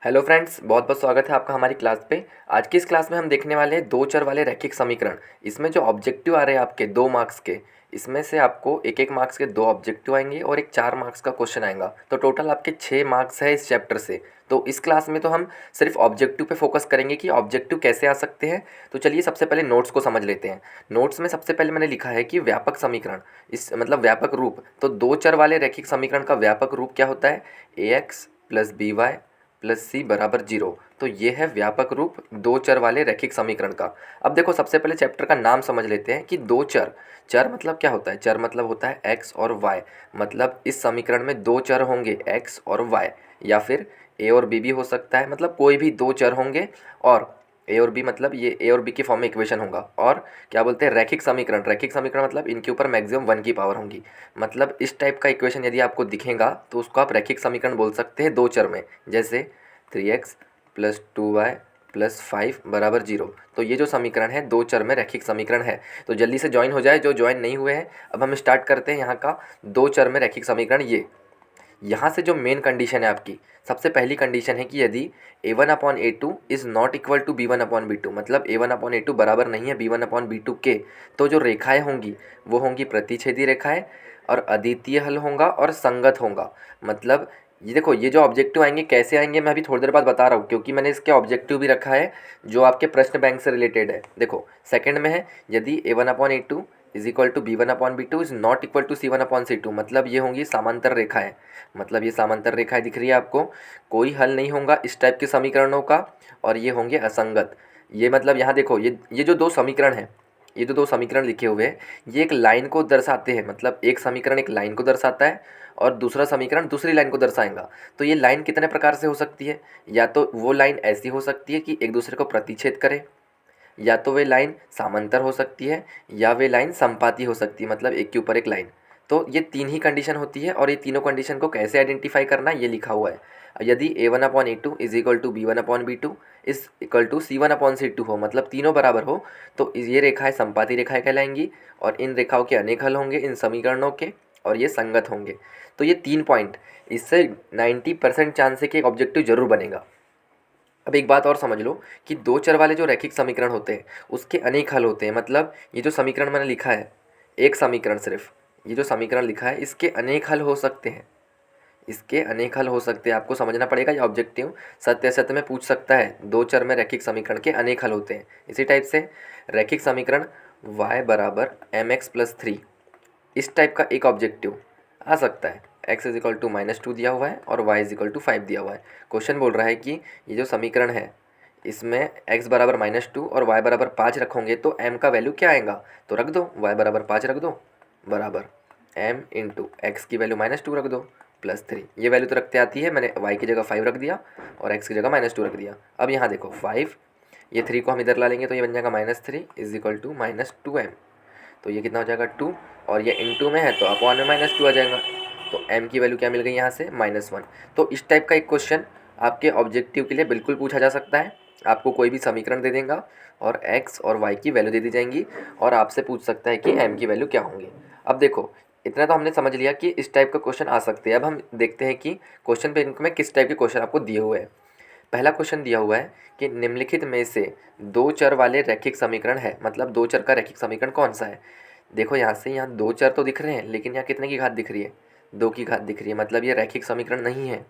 Hello friends, बहुत बहुत स्वागत है आपका हमारी क्लास पे। आज की इस क्लास में हम देखने वाले हैं दो चर वाले रैखिक समीकरण। इसमें जो ऑब्जेक्टिव आ रहे हैं आपके 2 मार्क्स के, इसमें से आपको एक एक मार्क्स के 2 ऑब्जेक्टिव आएंगे और एक 4 मार्क्स का क्वेश्चन आएगा। तो टोटल आपके 6 मार्क्स है इस चैप्टर से। तो इस क्लास में तो हम सिर्फ ऑब्जेक्टिव पे फोकस करेंगे कि ऑब्जेक्टिव कैसे आ सकते हैं। तो चलिए सबसे पहले नोट्स को समझ लेते हैं। नोट्स में सबसे पहले मैंने लिखा है कि व्यापक समीकरण, इस मतलब व्यापक रूप। तो दो चर वाले रैखिक समीकरण का व्यापक रूप क्या होता है? ax + by + c = 0। तो ये है व्यापक रूप दो चर वाले रैखिक समीकरण का। अब देखो सबसे पहले चैप्टर का नाम समझ लेते हैं कि दो चर। चर मतलब क्या होता है? चर मतलब होता है x और y। मतलब इस समीकरण में दो चर होंगे x और y, या फिर a और b भी हो सकता है। मतलब कोई भी दो चर होंगे और a और b, मतलब ये a और b के फॉर्म में इक्वेशन होगा। और क्या बोलते हैं? रैखिक समीकरण। रैखिक समीकरण मतलब इनके ऊपर मैक्सिमम 1 की पावर होंगी। मतलब इस टाइप का इक्वेशन यदि आपको दिखेगा तो उसको आप रैखिक समीकरण बोल सकते हैं दो चर में। जैसे 3x + 2y + 5 = 0। तो ये जो समीकरण है दो चर में रैखिक समीकरण है। तो जल्दी से ज्वाइन हो जाए जो ज्वाइन नहीं हुए हैं। अब हम स्टार्ट करते हैं यहाँ का दो चर में रैखिक समीकरण। ये यहाँ से जो मेन कंडीशन है आपकी, सबसे पहली कंडीशन है कि यदि a1/a2 is not equal to b1/b2, मतलब a1/a2 बराबर नहीं है b1/b2 के, तो जो रेखाएं होंगी वो होंगी प्रतिच्छेदी रेखाएं और अद्वितीय हल होगा और संगत होगा। मतलब ये देखो, ये जो ऑब्जेक्टिव आएंगे कैसे आएंगे मैं अभी थोड़ी देर बाद बता रहा हूँ, क्योंकि मैंने इसके ऑब्जेक्टिव भी रखा है जो आपके प्रश्न बैंक से रिलेटेड है। देखो सेकंड में है, यदि a1/a2 is equal to b1/b2 is not equal to c1/c2, मतलब ये होंगी समांतर रेखाएं। मतलब ये समांतर रेखाएं दिख रही है आपको, कोई हल नहीं होगा इस टाइप के समीकरणों का, और ये होंगे असंगत। ये मतलब यहाँ देखो, ये जो दो समीकरण हैं, ये जो दो समीकरण लिखे हुए हैं, ये एक लाइन को दर्शाते हैं। मतलब एक समीकरण एक लाइन को दर्शाता है और दूसरा समीकरण दूसरी लाइन को दर्शाएगा। तो ये लाइन कितने प्रकार से हो सकती है? या तो वो लाइन ऐसी हो सकती है कि एक दूसरे को प्रतिच्छेद करे, या तो वे लाइन समांतर हो सकती है, या वे लाइन संपाती हो सकती है, मतलब एक के ऊपर एक लाइन। तो ये तीन ही कंडीशन होती है और ये तीनों कंडीशन को कैसे आइडेंटिफाई करना ये लिखा हुआ है। यदि a1/a2 is equal to b1/b2 is equal to c1/c2 हो, मतलब तीनों बराबर हो, तो ये रेखाएं संपाती रेखाएं कहलाएंगी और इन रेखाओं के अनेक हल होंगे इन समीकरणों के, और ये संगत होंगे। तो ये 3 पॉइंट, इससे 90% चांस है कि एक ऑब्जेक्टिव जरूर बनेगा। अब एक बात और समझ लो कि दो चर वाले जो रैखिक समीकरण होते हैं उसके अनेक हल होते हैं। मतलब ये जो समीकरण मैंने लिखा है, एक समीकरण सिर्फ, ये जो समीकरण लिखा है इसके अनेक हल हो सकते हैं। इसके अनेक हल हो सकते हैं, आपको समझना पड़ेगा। ये ऑब्जेक्टिव सत्य असत्य में पूछ सकता है। दो चर में रैखिक समीकरण के अनेक हल होते हैं। इसी टाइप से रैखिक समीकरण y = mx + 3, इस टाइप का एक ऑब्जेक्टिव आ सकता है। x = -2 दिया हुआ है और y = 5 दिया हुआ है। क्वेश्चन बोल रहा है कि ये जो समीकरण है इसमें x = -2 और y = 5 रखोगे तो m का वैल्यू क्या आएगा? तो रख दो y = 5 रख दो, बराबर m इंटू एक्स की वैल्यू -2 रख दो +3। ये वैल्यू तो रखते आती है, मैंने y की जगह 5 रख दिया और x की जगह -2 रख दिया। अब यहाँ देखो 5, ये 3 को हम इधर ला लेंगे तो ये बन जाएगा -3 = -2m। तो ये कितना हो जाएगा 2, और ये इनटू में है तो अपॉन में -2 आ जाएगा। तो m की वैल्यू क्या मिल गई यहाँ से? -1। तो इस टाइप का एक क्वेश्चन आपके ऑब्जेक्टिव के लिए बिल्कुल पूछा जा सकता है। आपको कोई भी समीकरण दे देगा और x और y की वैल्यू दे दी जाएंगी और आपसे पूछ सकता है कि m की वैल्यू क्या होंगी। अब देखो इतना तो हमने समझ लिया कि इस टाइप का क्वेश्चन आ सकते हैं। अब हम देखते हैं कि क्वेश्चन पे में किस टाइप के क्वेश्चन आपको दिए हुए हैं। पहला क्वेश्चन दिया हुआ है कि निम्नलिखित में से दो चर वाले रैखिक समीकरण है। मतलब दो चर का रैखिक समीकरण कौन सा है? देखो यहाँ से, यहाँ दो चर तो दिख रहे हैं लेकिन यहाँ कितने की घात दिख रही है? 2 की घात दिख रही है, मतलब ये रैखिक समीकरण नहीं है।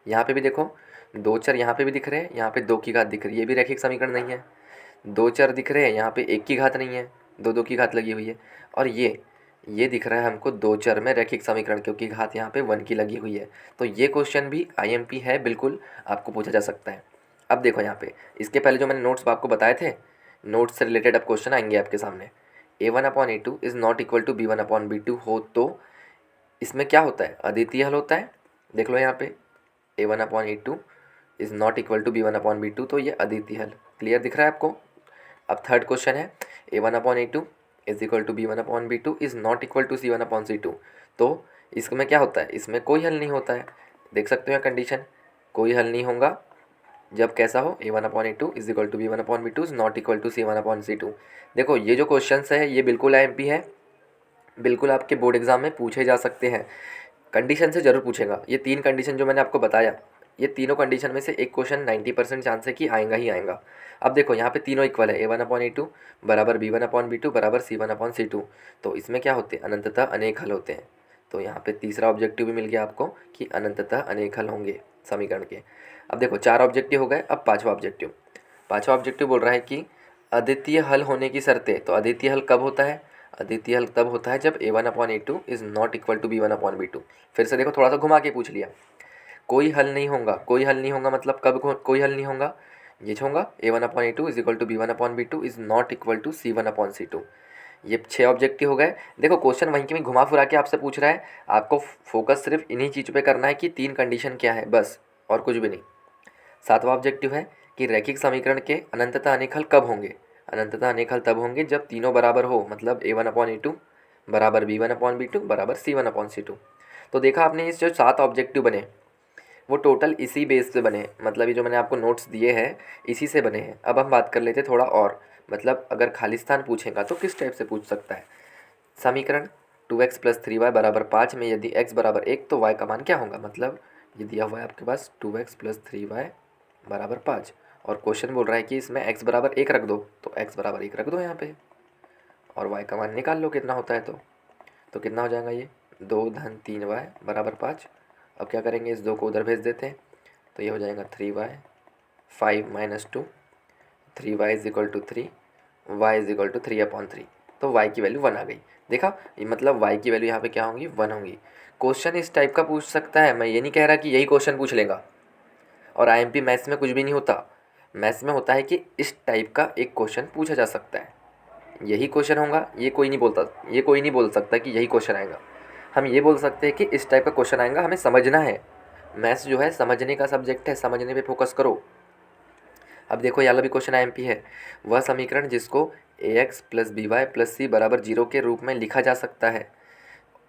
यहाँ पे भी देखो दो चर यहाँ पे भी दिख रहे हैं, यहाँ पे 2 की घात दिख रही है, ये भी रैखिक समीकरण नहीं है। दो चर दिख रहे हैं, यहाँ पे 1 की घात नहीं है, 2 की घात लगी हुई है। और ये दिख रहा है हमको दो चर में रैखिक समीकरण, क्योंकि घात यहाँ पे 1 की लगी हुई है। तो ये क्वेश्चन भी IMP है, बिल्कुल आपको पूछा जा सकता है। अब देखो यहाँ पे, इसके पहले जो मैंने नोट्स आपको बताए थे, नोट्स से रिलेटेड अब क्वेश्चन आएंगे आपके सामने। a1/a2 is not equal to b1/b2 हो तो इसमें क्या होता है? अद्वितीय हल होता है। देख लो यहाँ पे a1/a2 is not equal to b1/b2, तो ये अद्वितीय हल क्लियर दिख रहा है आपको। अब थर्ड क्वेश्चन है a1/a2 is equal to b1/b2 is not equal to c1/c2। तो इसमें क्या होता है? इसमें कोई हल नहीं होता है। देख सकते हो कंडीशन, कोई हल नहीं होगा जब कैसा हो a1/a2 is equal to b1/b2 is not equal to c1/c2। देखो ये जो क्वेश्चंस है ये बिल्कुल IMP है, बिल्कुल आपके बोर्ड एग्जाम में पूछे जा सकते हैं। कंडीशन से ज़रूर पूछेगा। ये 3 कंडीशन जो मैंने आपको बताया, ये तीनों कंडीशन में से एक क्वेश्चन 90% चांस है कि आएगा ही आएगा। अब देखो यहाँ पे तीनों इक्वल है, a1/a2 बराबर b1/b2 बराबर c1/c2। तो इसमें क्या होते हैं, अनंततः अनेक हल होते हैं। तो यहाँ पे तीसरा ऑब्जेक्टिव भी मिल गया आपको कि अनंततः अनेक हल होंगे समीकरण के। अब देखो 4 ऑब्जेक्टिव हो गए, अब पाँचवा ऑब्जेक्टिव। पाँचवा ऑब्जेक्टिव बोल रहा है कि अद्वितीय हल होने की शर्तें। तो अद्वितीय हल कब होता है, अद्वितीय हल तब होता है जब a1/a2 is not equal to b1/b2। फिर से देखो थोड़ा सा घुमा के पूछ लिया, कोई हल नहीं होगा, कोई हल नहीं होगा मतलब कब कोई हल नहीं होगा, ये होगा a1/a2 is equal to b1/b2 is not equal to c1/c2। ये 6 ऑब्जेक्टिव हो गए। देखो क्वेश्चन वहीं के वहीं घुमा फिरा के आपसे पूछ रहा है, आपको फोकस सिर्फ इन्हीं चीज़ पे करना है कि 3 कंडीशन क्या है बस, और कुछ भी नहीं। 7वां ऑब्जेक्टिव है कि रैखिक समीकरण के अनंततः अनेक हल कब होंगे, अनंततः अनेक हल तब होंगे जब तीनों बराबर हो, मतलब a1/a2 बराबर b1/b2 बराबर c1/c2। तो देखा आपने, इस जो 7 ऑब्जेक्टिव बने वो टोटल इसी बेस पे बने, मतलब ये जो मैंने आपको नोट्स दिए हैं इसी से बने हैं। अब हम बात कर लेते थोड़ा और, मतलब अगर खाली स्थान पूछेगा तो किस टाइप से पूछ सकता है। समीकरण 2x + 3y बराबर 5 में यदि x बराबर 1 तो y का मान क्या होगा, मतलब ये दिया हुआ है आपके पास 2x + 3y बराबर 5 और क्वेश्चन बोल रहा है कि इसमें x बराबर 1 रख दो, तो x बराबर 1 रख दो यहाँ पे और y का मान निकाल लो कितना होता है। तो कितना हो जाएगा, ये 2 धन 3y बराबर 5। अब क्या करेंगे, इस 2 को उधर भेज देते हैं, तो ये हो जाएगा 3y 5 - 2 3y is equal to 3 y is equal to 3/3। तो y की वैल्यू 1 आ गई। देखा, ये मतलब y की वैल्यू यहाँ पे क्या होंगी, 1 होंगी। क्वेश्चन इस टाइप का पूछ सकता है, मैं ये नहीं कह रहा कि यही क्वेश्चन पूछ लेगा। और IMP मैथ्स में कुछ भी नहीं होता, मैथ्स में होता है कि इस टाइप का एक क्वेश्चन पूछा जा सकता है, यही क्वेश्चन होगा, ये कोई नहीं बोलता, ये कोई नहीं बोल सकता कि यही क्वेश्चन आएगा। हम ये बोल सकते हैं कि इस टाइप का क्वेश्चन आएगा, हमें समझना है। मैथ्स जो है समझने का सब्जेक्ट है, समझने पे फोकस करो। अब देखो ये वाला भी क्वेश्चन IMP है, वह समीकरण जिसको ax + by + c बराबर 0 के रूप में लिखा जा सकता है,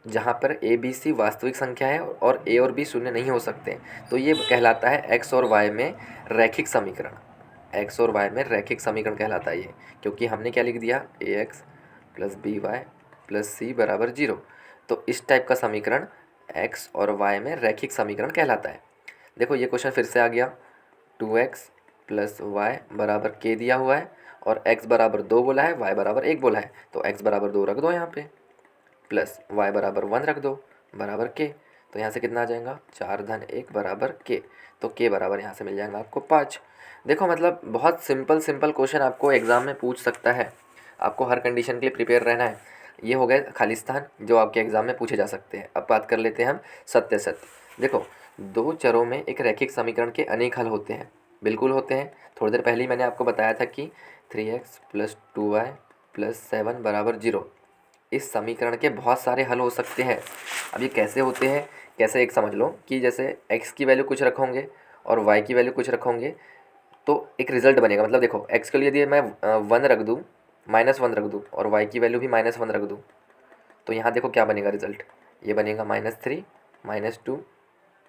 जहाँ पर a b c वास्तविक संख्या है और a और b शून्य नहीं हो सकते, तो ये कहलाता है x और y में रैखिक समीकरण। x और y में रैखिक समीकरण कहलाता है ये, क्योंकि हमने क्या लिख दिया, ax + by + c बराबर 0। तो इस टाइप का समीकरण x और y में रैखिक समीकरण कहलाता है। देखो ये क्वेश्चन फिर से आ गया, 2x + y बराबर k दिया हुआ है और x बराबर 2 बोला है, y बराबर 1 बोला है, तो x बराबर 2 रख दो यहाँ पे, प्लस y बराबर 1 रख दो बराबर k। तो यहाँ से कितना आ जाएगा, 4 धन 1 बराबर k। तो k बराबर यहाँ से मिल जाएगा आपको 5। देखो मतलब बहुत सिंपल क्वेश्चन आपको एग्ज़ाम में पूछ सकता है, आपको हर कंडीशन के लिए प्रिपेयर रहना है। ये हो गए खाली स्थान जो आपके एग्ज़ाम में पूछे जा सकते हैं। अब बात कर लेते हैं हम सत्य सत्य। देखो 2 चरों में एक रैखिक समीकरण के अनेक हल होते हैं, बिल्कुल होते हैं। थोड़ी देर पहले ही मैंने आपको बताया था कि 3x + 2y + 7 बराबर 0, इस समीकरण के बहुत सारे हल हो सकते हैं। अब ये कैसे होते हैं, कैसे, एक समझ लो कि जैसे x की वैल्यू कुछ रखोगे और y की वैल्यू कुछ रखोगे तो एक रिजल्ट बनेगा। मतलब देखो x के लिए यदि मैं 1 रख दूँ, -1 रख दूँ और y की वैल्यू भी -1 रख दूँ, तो यहाँ देखो क्या बनेगा रिजल्ट, ये बनेगा -3 -2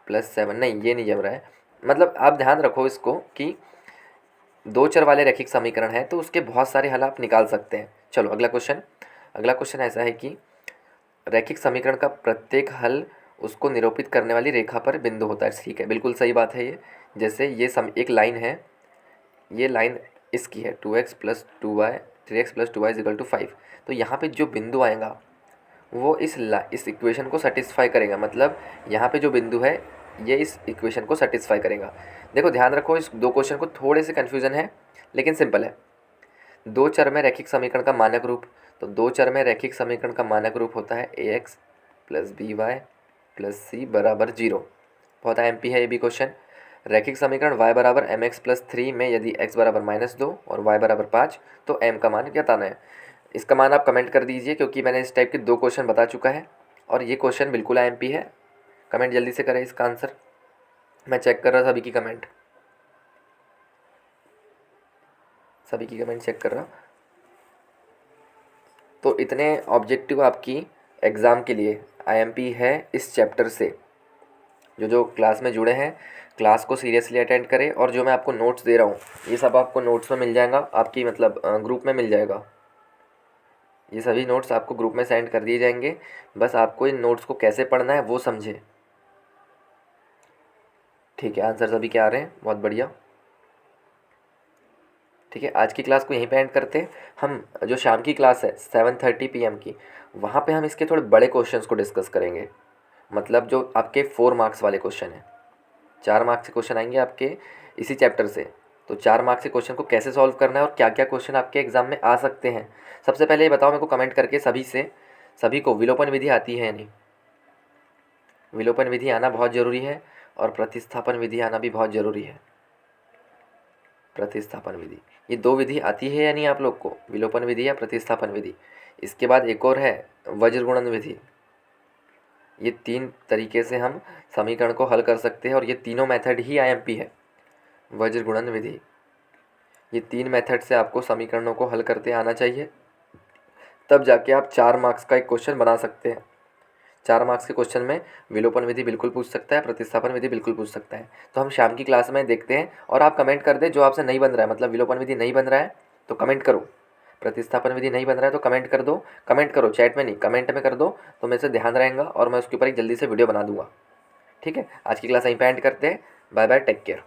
+ 7। नहीं, ये नहीं जम रहा है। मतलब आप ध्यान रखो इसको कि 2 चर वाले रैखिक समीकरण है तो उसके बहुत सारे हल आप निकाल सकते हैं। चलो अगला क्वेश्चन ऐसा है कि रैखिक समीकरण का प्रत्येक हल उसको निरूपित करने वाली रेखा पर बिंदु होता है। ठीक है, बिल्कुल सही बात है ये। जैसे ये एक लाइन है, ये लाइन इसकी है 2x + 2y 3x + 2y = 5। तो यहाँ पे जो बिंदु आएगा वो इस इक्वेशन को सेटिस्फाई करेगा, मतलब यहाँ पे जो बिंदु है ये इस इक्वेशन को सेटिस्फाई करेगा। देखो ध्यान रखो, इस 2 क्वेश्चन को थोड़े से कन्फ्यूज़न है लेकिन सिंपल है। 2 चर में रैखिक समीकरण का मानक रूप, तो 2 चर में रैखिक समीकरण का मानक रूप होता है ax + by + c बराबर 0। बहुत IMP है ये भी क्वेश्चन। रैखिक समीकरण y बराबर mx + 3 में यदि x बराबर -2 और y बराबर 5 तो m का मान क्या बताना है। इसका मान आप कमेंट कर दीजिए, क्योंकि मैंने इस टाइप के 2 क्वेश्चन बता चुका है और ये क्वेश्चन बिल्कुल IMP है। कमेंट जल्दी से करें इसका आंसर, मैं चेक कर रहा था सभी की कमेंट, सभी की कमेंट चेक कर रहा। तो इतने ऑब्जेक्टिव आपकी एग्ज़ाम के लिए IMP है इस चैप्टर से। जो क्लास में जुड़े हैं, क्लास को सीरियसली अटेंड करें, और जो मैं आपको नोट्स दे रहा हूँ ये सब आपको नोट्स में मिल जाएगा, आपकी मतलब ग्रुप में मिल जाएगा। ये सभी नोट्स आपको ग्रुप में सेंड कर दिए जाएंगे, बस आपको इन नोट्स को कैसे पढ़ना है वो समझे। ठीक है, आंसर सभी के आ रहे हैं, बहुत बढ़िया। ठीक है, आज की क्लास को यहीं पे एंड करते हैं। हम जो शाम की क्लास है 7:30 PM की, वहाँ पे हम इसके थोड़े बड़े क्वेश्चंस को डिस्कस करेंगे। मतलब जो आपके 4 मार्क्स वाले क्वेश्चन हैं, 4 मार्क्स के क्वेश्चन आएंगे आपके इसी चैप्टर से। तो 4 मार्क्स के क्वेश्चन को कैसे सॉल्व करना है और क्या क्या क्वेश्चन आपके एग्जाम में आ सकते हैं। सबसे पहले ये बताओ मेरे को कमेंट करके सभी को विलोपन विधि आती है या नहीं। विलोपन विधि आना बहुत ज़रूरी है और प्रतिस्थापन विधि आना भी बहुत ज़रूरी है। प्रतिस्थापन विधि, ये 2 विधि आती है या नहीं आप लोग को, विलोपन विधि या प्रतिस्थापन विधि। इसके बाद एक और है वज्र गुणन विधि। ये 3 तरीके से हम समीकरण को हल कर सकते हैं और ये तीनों मेथड ही IMP है। वज्र गुणन विधि, ये 3 मेथड से आपको समीकरणों को हल करते आना चाहिए, तब जाके आप 4 मार्क्स का एक क्वेश्चन बना सकते हैं। 4 मार्क्स के क्वेश्चन में विलोपन विधि बिल्कुल पूछ सकता है, प्रतिस्थापन विधि बिल्कुल पूछ सकता है। तो हम शाम की क्लास में देखते हैं। और आप कमेंट कर दें जो आपसे नहीं बन रहा है, मतलब विलोपन विधि नहीं बन रहा है तो कमेंट करो, प्रतिस्थापन विधि नहीं बन रहा है तो कमेंट कर दो। कमेंट करो, चैट में नहीं, कमेंट में कर दो, तो मेरे से ध्यान रहेगा और मैं उसके ऊपर एक जल्दी से वीडियो बना दूंगा। ठीक है, आज की क्लास यहीं पे एंड करते हैं। Bye bye, take care.